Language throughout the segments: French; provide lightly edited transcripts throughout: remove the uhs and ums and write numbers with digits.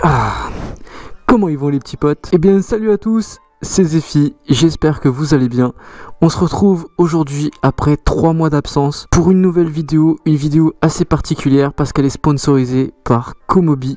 Ah, comment ils vont les petits potes? Eh bien salut à tous, c'est Zephy, j'espère que vous allez bien. On se retrouve aujourd'hui après 3 mois d'absence pour une nouvelle vidéo, une vidéo assez particulière parce qu'elle est sponsorisée par Komobi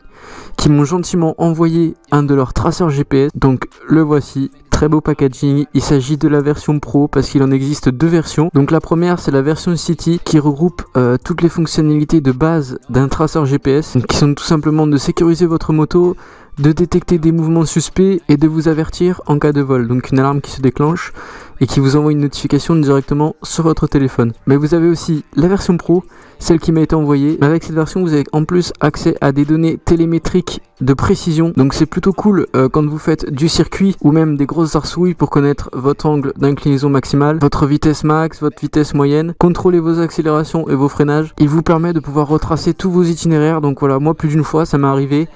qui m'ont gentiment envoyé un de leurs traceurs GPS, donc le voici. Très beau packaging, il s'agit de la version Pro parce qu'il en existe 2 versions. Donc la première c'est la version City qui regroupe toutes les fonctionnalités de base d'un traceur GPS qui sont tout simplement de sécuriser votre moto, de détecter des mouvements suspects et de vous avertir en cas de vol. Donc une alarme qui se déclenche et qui vous envoie une notification directement sur votre téléphone. Mais vous avez aussi la version Pro, celle qui m'a été envoyée. Avec cette version vous avez en plus accès à des données télémétriques de précision. Donc c'est plutôt cool quand vous faites du circuit ou même des grosses arsouilles pour connaître votre angle d'inclinaison maximale, votre vitesse max, votre vitesse moyenne, contrôler vos accélérations et vos freinages. Il vous permet de pouvoir retracer tous vos itinéraires. Donc voilà, moi plus d'une fois ça m'est arrivé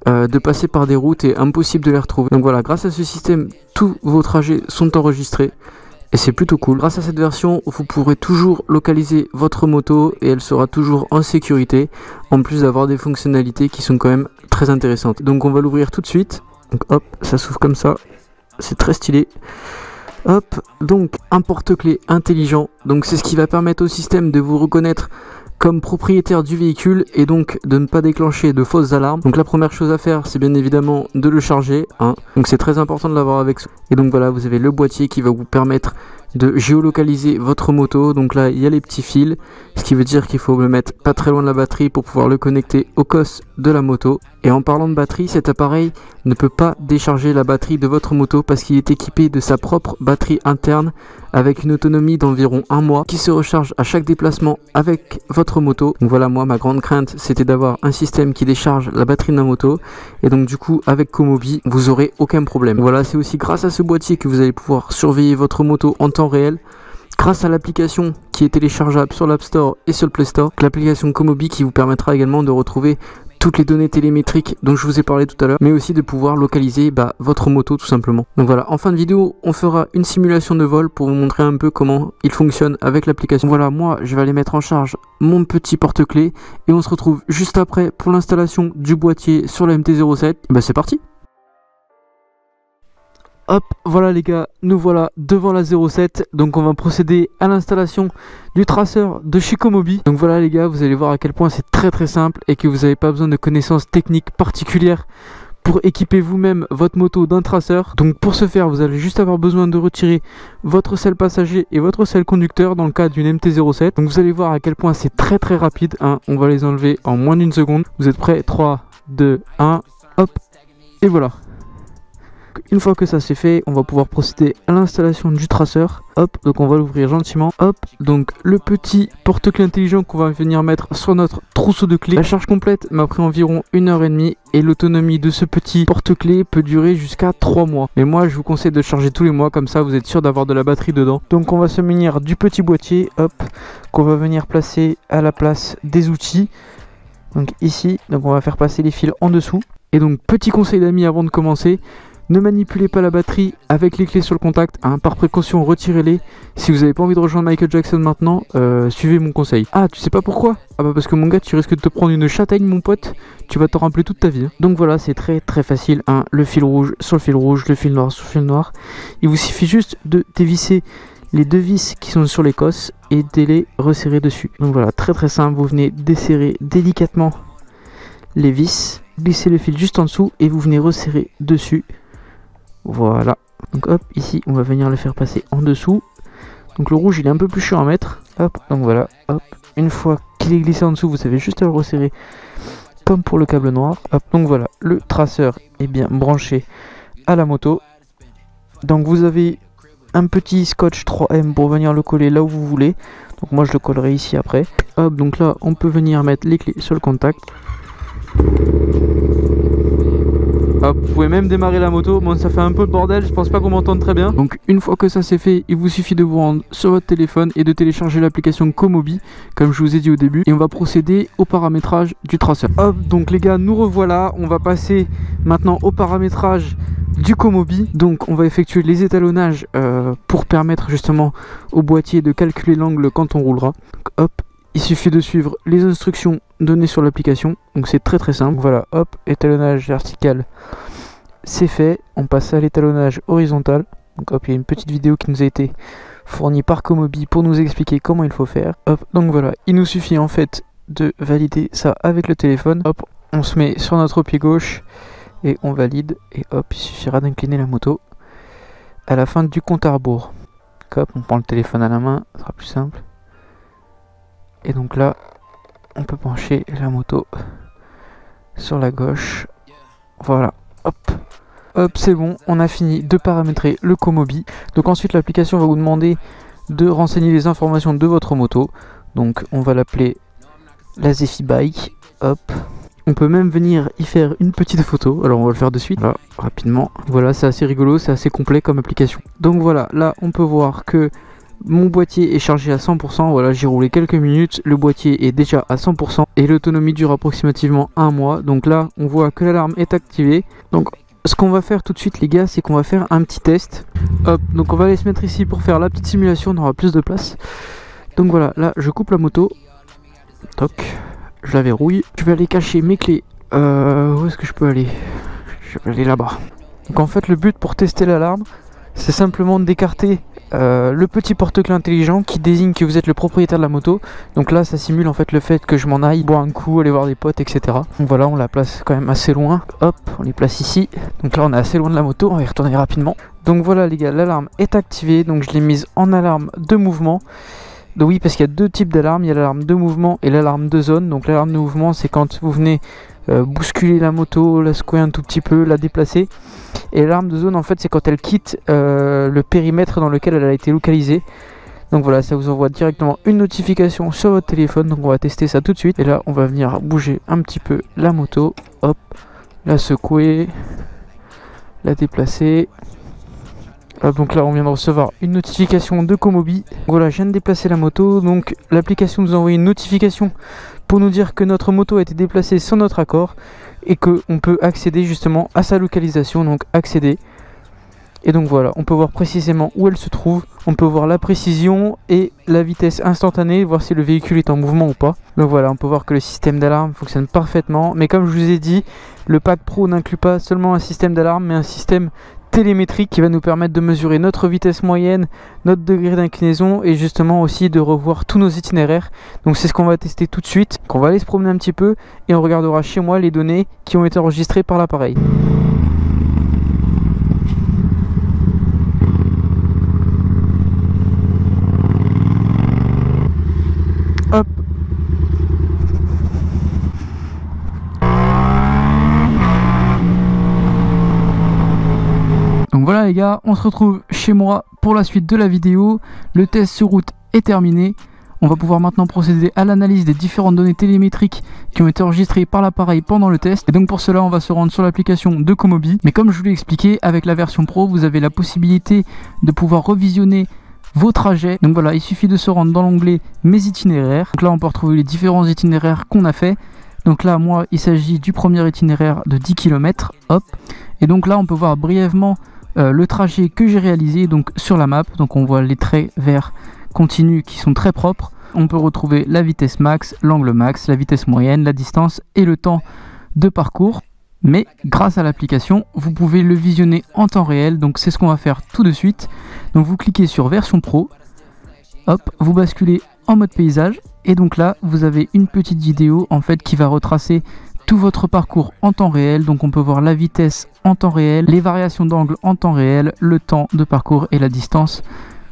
de passer par des routes et impossible de les retrouver. Donc voilà, grâce à ce système, tous vos trajets sont enregistrés et c'est plutôt cool. Grâce à cette version, vous pourrez toujours localiser votre moto et elle sera toujours en sécurité, en plus d'avoir des fonctionnalités qui sont quand même très intéressantes. Donc on va l'ouvrir tout de suite. Donc hop, ça s'ouvre comme ça, c'est très stylé. Hop, donc un porte-clés intelligent, donc c'est ce qui va permettre au système de vous reconnaître comme propriétaire du véhicule et donc de ne pas déclencher de fausses alarmes. Donc la première chose à faire c'est bien évidemment de le charger, hein. Donc c'est très important de l'avoir avec soi. Et donc voilà, vous avez le boîtier qui va vous permettre de géolocaliser votre moto. Donc là il y a les petits fils, ce qui veut dire qu'il faut le mettre pas très loin de la batterie pour pouvoir le connecter au COS de la moto. Et en parlant de batterie, cet appareil ne peut pas décharger la batterie de votre moto parce qu'il est équipé de sa propre batterie interne avec une autonomie d'environ 1 mois qui se recharge à chaque déplacement avec votre moto. Donc voilà, moi ma grande crainte c'était d'avoir un système qui décharge la batterie de ma moto et donc du coup avec Komobi vous aurez aucun problème. Voilà, c'est aussi grâce à ce boîtier que vous allez pouvoir surveiller votre moto en temps réel grâce à l'application qui est téléchargeable sur l'App Store et sur le Play Store, l'application Komobi qui vous permettra également de retrouver toutes les données télémétriques dont je vous ai parlé tout à l'heure, mais aussi de pouvoir localiser votre moto tout simplement. Donc voilà, en fin de vidéo, on fera une simulation de vol pour vous montrer un peu comment il fonctionne avec l'application. Voilà, moi je vais aller mettre en charge mon petit porte-clés et on se retrouve juste après pour l'installation du boîtier sur la MT-07. C'est parti! Hop, voilà les gars, nous voilà devant la 07, donc on va procéder à l'installation du traceur de chez Komobi. Donc voilà les gars, vous allez voir à quel point c'est très simple et que vous n'avez pas besoin de connaissances techniques particulières pour équiper vous-même votre moto d'un traceur. Donc pour ce faire, vous allez juste avoir besoin de retirer votre selle passager et votre selle conducteur dans le cas d'une MT-07. Donc vous allez voir à quel point c'est très rapide, hein. On va les enlever en moins d'1 seconde. Vous êtes prêts? 3, 2, 1, hop, et voilà. Une fois que ça c'est fait, on va pouvoir procéder à l'installation du traceur. Hop, donc on va l'ouvrir gentiment. Hop, donc le petit porte-clés intelligent qu'on va venir mettre sur notre trousseau de clés. La charge complète m'a pris environ 1h30 et l'autonomie de ce petit porte-clés peut durer jusqu'à 3 mois. Mais moi je vous conseille de charger tous les mois, comme ça vous êtes sûr d'avoir de la batterie dedans. Donc on va se munir du petit boîtier, hop, qu'on va venir placer à la place des outils. Donc ici, donc on va faire passer les fils en dessous. Et donc petit conseil d'amis avant de commencer, ne manipulez pas la batterie avec les clés sur le contact, hein. Par précaution retirez-les. Si vous n'avez pas envie de rejoindre Michael Jackson maintenant, suivez mon conseil. Ah, tu sais pas pourquoi? Ah bah parce que mon gars, tu risques de te prendre une châtaigne mon pote, tu vas t'en rappeler toute ta vie, hein. Donc voilà, c'est très facile, hein. Le fil rouge sur le fil rouge, le fil noir sur le fil noir. Il vous suffit juste de dévisser les 2 vis qui sont sur les cosses et de les resserrer dessus. Donc voilà, très simple, vous venez desserrer délicatement les vis, glissez le fil juste en dessous et vous venez resserrer dessus. Voilà, donc hop, ici on va venir le faire passer en dessous. Donc le rouge il est un peu plus chiant à mettre. Hop, donc voilà, hop, une fois qu'il est glissé en dessous, vous avez juste à le resserrer comme pour le câble noir. Hop, donc voilà, le traceur est bien branché à la moto. Donc vous avez un petit scotch 3M pour venir le coller là où vous voulez. Donc moi je le collerai ici après. Hop, donc là on peut venir mettre les clés sur le contact. Hop, vous pouvez même démarrer la moto. Bon, ça fait un peu de bordel, je pense pas qu'on m'entende très bien. Donc une fois que ça c'est fait, il vous suffit de vous rendre sur votre téléphone et de télécharger l'application Komobi, comme je vous ai dit au début. Et on va procéder au paramétrage du traceur. Hop, donc les gars, nous revoilà. On va passer maintenant au paramétrage du Komobi. Donc on va effectuer les étalonnages pour permettre justement au boîtier de calculer l'angle quand on roulera. Donc, hop, il suffit de suivre les instructions données sur l'application, donc c'est très très simple. Voilà, hop, étalonnage vertical, c'est fait. On passe à l'étalonnage horizontal. Donc hop, il y a une petite vidéo qui nous a été fournie par Komobi pour nous expliquer comment il faut faire. Hop, donc voilà, il nous suffit en fait de valider ça avec le téléphone. Hop, on se met sur notre pied gauche et on valide, et hop, il suffira d'incliner la moto à la fin du compte à rebours. Hop, on prend le téléphone à la main, ça sera plus simple. Et donc là, on peut pencher la moto sur la gauche. Voilà, hop. Hop, c'est bon, on a fini de paramétrer le Komobi. Donc ensuite, l'application va vous demander de renseigner les informations de votre moto. Donc on va l'appeler la Zephy Bike. Hop. On peut même venir y faire une petite photo. Alors on va le faire de suite, là, rapidement. Voilà, c'est assez rigolo, c'est assez complet comme application. Donc voilà, là on peut voir que mon boîtier est chargé à 100%, voilà, j'ai roulé quelques minutes, le boîtier est déjà à 100% et l'autonomie dure approximativement 1 mois. Donc là, on voit que l'alarme est activée. Donc ce qu'on va faire tout de suite les gars, c'est qu'on va faire un petit test. Hop, donc on va aller se mettre ici pour faire la petite simulation, on aura plus de place. Donc voilà, là je coupe la moto. Toc, je la verrouille. Je vais aller cacher mes clés. Où est-ce que je peux aller? Je vais aller là-bas. Donc en fait le but pour tester l'alarme, c'est simplement d'écarter le petit porte-clés intelligent qui désigne que vous êtes le propriétaire de la moto. Donc là ça simule en fait le fait que je m'en aille boire un coup, aller voir des potes, etc. Donc voilà, on la place quand même assez loin. Hop, on les place ici. Donc là on est assez loin de la moto, on va y retourner rapidement. Donc voilà les gars, l'alarme est activée. Donc je l'ai mise en alarme de mouvement. Donc oui, parce qu'il y a deux types d'alarmes, il y a l'alarme de mouvement et l'alarme de zone. Donc l'alarme de mouvement, c'est quand vous venez bousculer la moto, la secouer un tout petit peu, la déplacer. Et l'alarme de zone, en fait, c'est quand elle quitte le périmètre dans lequel elle a été localisée. Donc voilà, ça vous envoie directement une notification sur votre téléphone. Donc on va tester ça tout de suite. Et là, on va venir bouger un petit peu la moto. Hop, la secouer, la déplacer. Hop, donc là, on vient de recevoir une notification de Komobi. Voilà, je viens de déplacer la moto. Donc l'application nous a envoyé une notification pour nous dire que notre moto a été déplacée sans notre accord et qu'on peut accéder justement à sa localisation, donc accéder. Et donc voilà, on peut voir précisément où elle se trouve, on peut voir la précision et la vitesse instantanée, voir si le véhicule est en mouvement ou pas. Donc voilà, on peut voir que le système d'alarme fonctionne parfaitement, mais comme je vous ai dit, le pack Pro n'inclut pas seulement un système d'alarme, mais un système télémétrique qui va nous permettre de mesurer notre vitesse moyenne, notre degré d'inclinaison et justement aussi de revoir tous nos itinéraires. Donc c'est ce qu'on va tester tout de suite. Donc on va aller se promener un petit peu et on regardera chez moi les données qui ont été enregistrées par l'appareil. Hop. Donc voilà les gars, on se retrouve chez moi pour la suite de la vidéo. Le test sur route est terminé. On va pouvoir maintenant procéder à l'analyse des différentes données télémétriques qui ont été enregistrées par l'appareil pendant le test. Et donc pour cela, on va se rendre sur l'application de Komobi. Mais comme je vous l'ai expliqué, avec la version Pro, vous avez la possibilité de pouvoir revisionner vos trajets. Donc voilà, il suffit de se rendre dans l'onglet Mes itinéraires. Donc là, on peut retrouver les différents itinéraires qu'on a fait. Donc là, moi, il s'agit du premier itinéraire de 10 km. Hop. Et donc là, on peut voir brièvement le trajet que j'ai réalisé donc sur la map. Donc on voit les traits verts continus qui sont très propres. On peut retrouver la vitesse max, l'angle max, la vitesse moyenne, la distance et le temps de parcours. Mais grâce à l'application, vous pouvez le visionner en temps réel. Donc c'est ce qu'on va faire tout de suite. Donc vous cliquez sur version pro. Hop, vous basculez en mode paysage. Et donc là, vous avez une petite vidéo en fait qui va retracer tout votre parcours en temps réel. Donc on peut voir la vitesse en temps réel, les variations d'angle en temps réel, le temps de parcours et la distance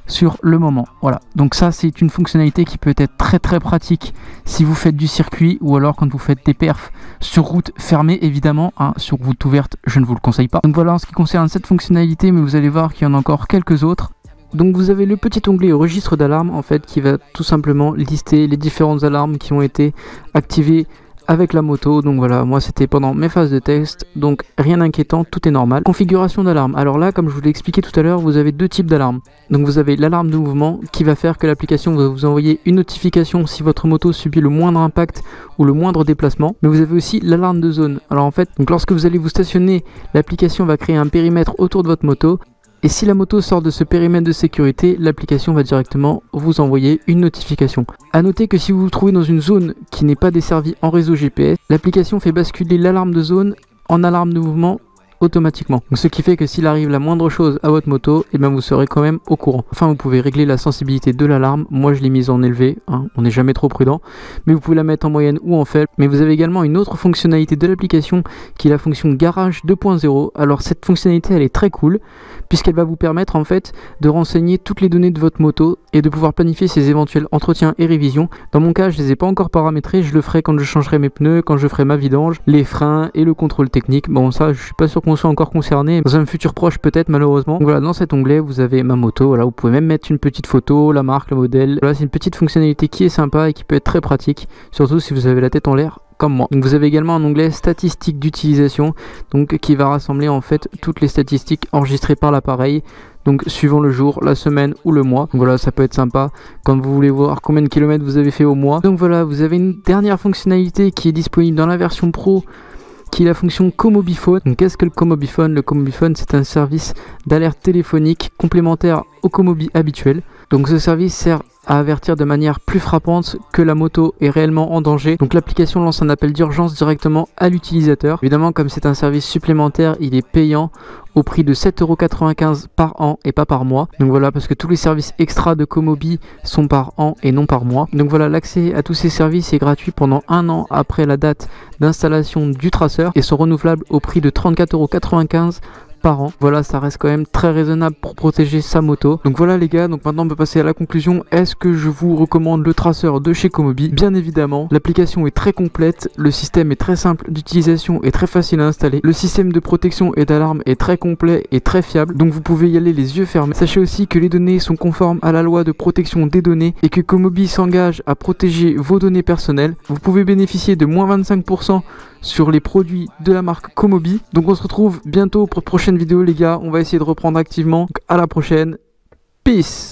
sur le moment. Voilà, donc ça c'est une fonctionnalité qui peut être très pratique si vous faites du circuit ou alors quand vous faites des perfs sur route fermée évidemment, hein. Sur route ouverte je ne vous le conseille pas. Donc voilà en ce qui concerne cette fonctionnalité, mais vous allez voir qu'il y en a encore quelques autres. Donc vous avez le petit onglet registre d'alarme en fait qui va tout simplement lister les différentes alarmes qui ont été activées avec la moto. Donc voilà, moi c'était pendant mes phases de test, donc rien d'inquiétant, tout est normal. Configuration d'alarme, alors là comme je vous l'ai expliqué tout à l'heure, vous avez deux types d'alarmes. Donc vous avez l'alarme de mouvement qui va faire que l'application va vous envoyer une notification si votre moto subit le moindre impact ou le moindre déplacement. Mais vous avez aussi l'alarme de zone. Alors en fait, donc lorsque vous allez vous stationner, l'application va créer un périmètre autour de votre moto Et si la moto sort de ce périmètre de sécurité, l'application va directement vous envoyer une notification. A noter que si vous vous trouvez dans une zone qui n'est pas desservie en réseau GPS, l'application fait basculer l'alarme de zone en alarme de mouvement automatiquement. Donc, ce qui fait que s'il arrive la moindre chose à votre moto, et bien vous serez quand même au courant. Enfin, vous pouvez régler la sensibilité de l'alarme. Moi, je l'ai mise en élevé, hein. On n'est jamais trop prudent, mais vous pouvez la mettre en moyenne ou en faible. Mais vous avez également une autre fonctionnalité de l'application qui est la fonction garage 2.0. Alors cette fonctionnalité, elle est très cool puisqu'elle va vous permettre en fait de renseigner toutes les données de votre moto et de pouvoir planifier ses éventuels entretiens et révisions. Dans mon cas, je les ai pas encore paramétrés, je le ferai quand je changerai mes pneus, quand je ferai ma vidange, les freins et le contrôle technique. Bon, ça, je suis pas sûr qu'on soit encore concerné, dans un futur proche peut-être, malheureusement. Donc voilà, dans cet onglet, vous avez ma moto, voilà, vous pouvez même mettre une petite photo, la marque, le modèle. Voilà, c'est une petite fonctionnalité qui est sympa et qui peut être très pratique, surtout si vous avez la tête en l'air comme moi. Donc vous avez également un onglet statistiques d'utilisation, donc qui va rassembler en fait toutes les statistiques enregistrées par l'appareil, donc suivant le jour, la semaine ou le mois. Donc voilà, ça peut être sympa quand vous voulez voir combien de kilomètres vous avez fait au mois. Donc voilà, vous avez une dernière fonctionnalité qui est disponible dans la version pro, qui est la fonction Comobiphone. Donc qu'est-ce que le Comobiphone? Le Comobiphone, c'est un service d'alerte téléphonique complémentaire au Comobi habituel. Donc ce service sert à avertir de manière plus frappante que la moto est réellement en danger. Donc l'application lance un appel d'urgence directement à l'utilisateur. Évidemment, comme c'est un service supplémentaire, il est payant au prix de 7,95 € par an et pas par mois. Donc voilà, parce que tous les services extra de Comobi sont par an et non par mois. Donc voilà, l'accès à tous ces services est gratuit pendant 1 an après la date d'installation du traceur et sont renouvelables au prix de 34,95 € par an. Voilà, ça reste quand même très raisonnable pour protéger sa moto. Donc voilà les gars, donc maintenant on peut passer à la conclusion. Est-ce que je vous recommande le traceur de chez Comobi? Bien évidemment, l'application est très complète, le système est très simple d'utilisation et très facile à installer. Le système de protection et d'alarme est très complet et très fiable, donc vous pouvez y aller les yeux fermés. Sachez aussi que les données sont conformes à la loi de protection des données et que Comobi s'engage à protéger vos données personnelles. Vous pouvez bénéficier de moins 25% sur les produits de la marque Comobi. Donc on se retrouve bientôt pour de prochaines vidéos les gars, on va essayer de reprendre activement. Donc à la prochaine, peace.